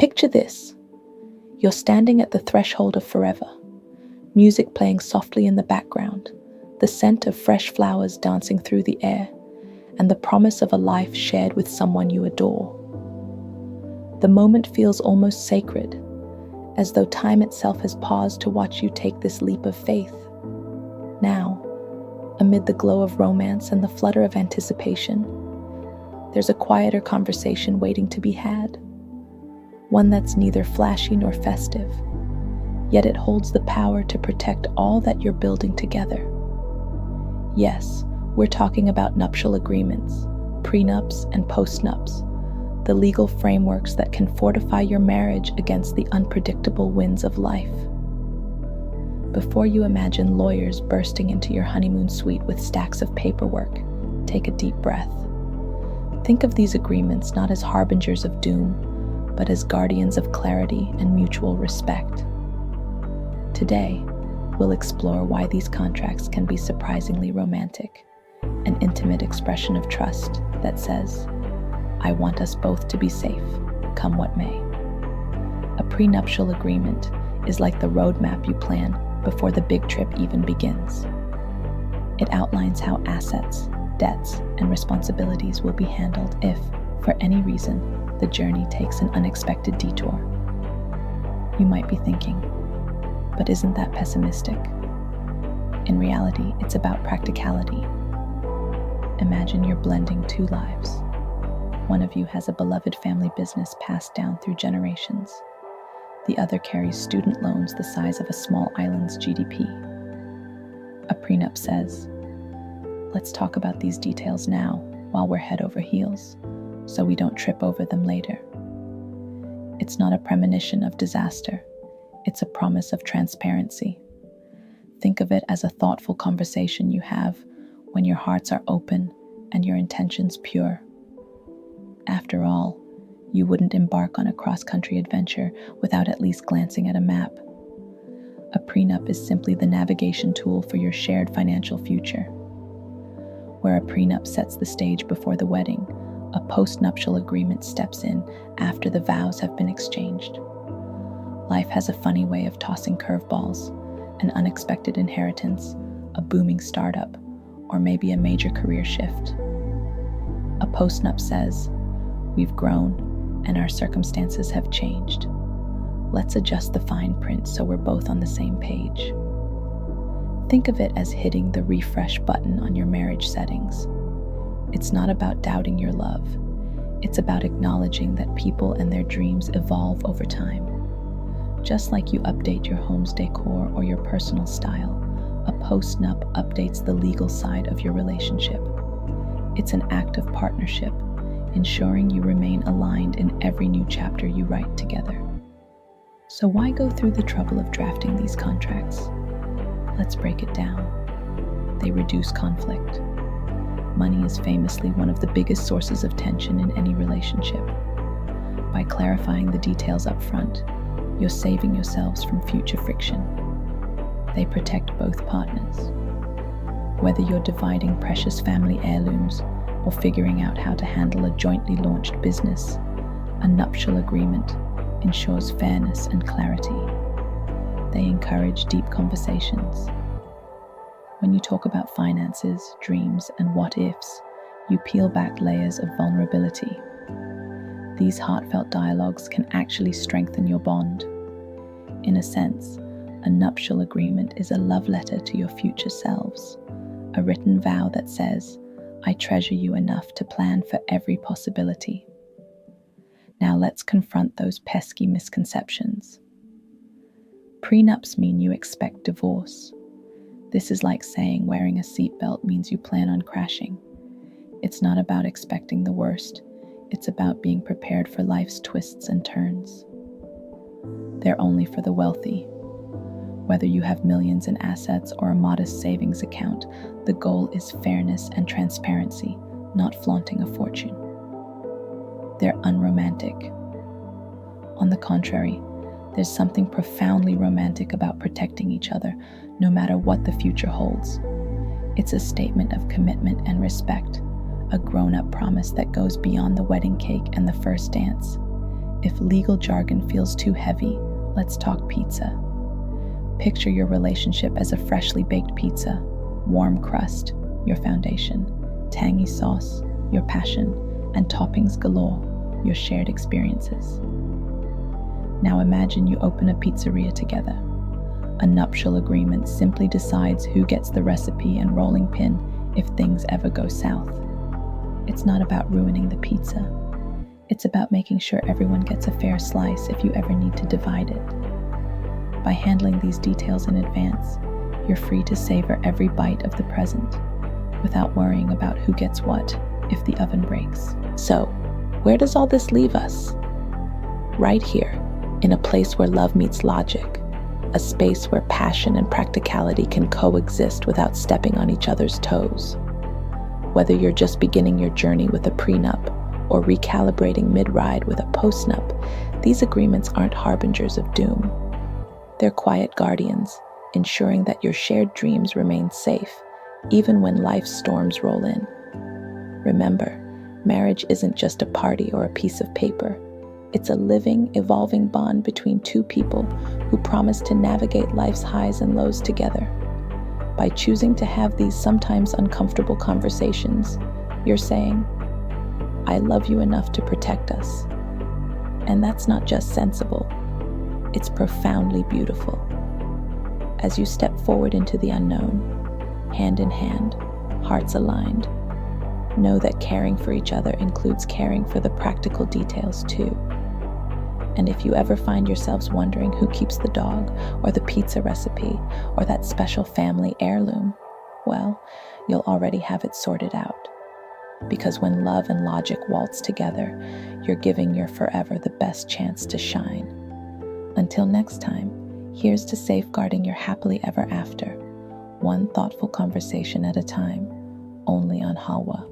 Picture this. You're standing at the threshold of forever, music playing softly in the background, the scent of fresh flowers dancing through the air, and the promise of a life shared with someone you adore. The moment feels almost sacred, as though time itself has paused to watch you take this leap of faith. Now, amid the glow of romance and the flutter of anticipation, there's a quieter conversation waiting to be had. One that's neither flashy nor festive, yet it holds the power to protect all that you're building together. Yes, we're talking about nuptial agreements, prenups, and postnups, the legal frameworks that can fortify your marriage against the unpredictable winds of life. Before you imagine lawyers bursting into your honeymoon suite with stacks of paperwork, take a deep breath. Think of these agreements not as harbingers of doom, but as guardians of clarity and mutual respect. Today, we'll explore why these contracts can be surprisingly romantic, an intimate expression of trust that says, "I want us both to be safe, come what may." A prenuptial agreement is like the roadmap you plan before the big trip even begins. It outlines how assets, debts, and responsibilities will be handled if, for any reason, the journey takes an unexpected detour. You might be thinking, but isn't that pessimistic? In reality, it's about practicality. Imagine you're blending two lives. One of you has a beloved family business passed down through generations. The other carries student loans the size of a small island's GDP. A prenup says, "Let's talk about these details now while we're head over heels, so we don't trip over them later." It's not a premonition of disaster. It's a promise of transparency. Think of it as a thoughtful conversation you have when your hearts are open and your intentions pure. After all, you wouldn't embark on a cross-country adventure without at least glancing at a map. A prenup is simply the navigation tool for your shared financial future. Where a prenup sets the stage before the wedding, a postnuptial agreement steps in after the vows have been exchanged. Life has a funny way of tossing curveballs, an unexpected inheritance, a booming startup, or maybe a major career shift. A postnup says, "We've grown, and our circumstances have changed. Let's adjust the fine print so we're both on the same page." Think of it as hitting the refresh button on your marriage settings. It's not about doubting your love. It's about acknowledging that people and their dreams evolve over time. Just like you update your home's decor or your personal style, a postnup updates the legal side of your relationship. It's an act of partnership, ensuring you remain aligned in every new chapter you write together. So why go through the trouble of drafting these contracts? Let's break it down. They reduce conflict. Money is famously one of the biggest sources of tension in any relationship. By clarifying the details up front, you're saving yourselves from future friction. They protect both partners. Whether you're dividing precious family heirlooms or figuring out how to handle a jointly launched business, a nuptial agreement ensures fairness and clarity. They encourage deep conversations. When you talk about finances, dreams, and what-ifs, you peel back layers of vulnerability. These heartfelt dialogues can actually strengthen your bond. In a sense, a nuptial agreement is a love letter to your future selves, a written vow that says, "I treasure you enough to plan for every possibility." Now let's confront those pesky misconceptions. Prenups mean you expect divorce. This is like saying wearing a seatbelt means you plan on crashing. It's not about expecting the worst. It's about being prepared for life's twists and turns. They're only for the wealthy. Whether you have millions in assets or a modest savings account, the goal is fairness and transparency, not flaunting a fortune. They're unromantic. On the contrary, there's something profoundly romantic about protecting each other, no matter what the future holds. It's a statement of commitment and respect, a grown-up promise that goes beyond the wedding cake and the first dance. If legal jargon feels too heavy, let's talk pizza. Picture your relationship as a freshly baked pizza. Warm crust, your foundation. Tangy sauce, your passion. And toppings galore, your shared experiences. Now imagine you open a pizzeria together. A nuptial agreement simply decides who gets the recipe and rolling pin if things ever go south. It's not about ruining the pizza. It's about making sure everyone gets a fair slice if you ever need to divide it. By handling these details in advance, you're free to savor every bite of the present without worrying about who gets what if the oven breaks. So, where does all this leave us? Right here, in a place where love meets logic, a space where passion and practicality can coexist without stepping on each other's toes. Whether you're just beginning your journey with a prenup or recalibrating mid-ride with a postnup, these agreements aren't harbingers of doom. They're quiet guardians, ensuring that your shared dreams remain safe, even when life's storms roll in. Remember, marriage isn't just a party or a piece of paper. It's a living, evolving bond between two people who promise to navigate life's highs and lows together. By choosing to have these sometimes uncomfortable conversations, you're saying, I love you enough to protect us. And that's not just sensible, it's profoundly beautiful. As you step forward into the unknown, hand in hand, hearts aligned, know that caring for each other includes caring for the practical details too. And if you ever find yourselves wondering who keeps the dog, or the pizza recipe, or that special family heirloom, well, you'll already have it sorted out. Because when love and logic waltz together, you're giving your forever the best chance to shine. Until next time, here's to safeguarding your happily ever after, one thoughtful conversation at a time, only on HALWA.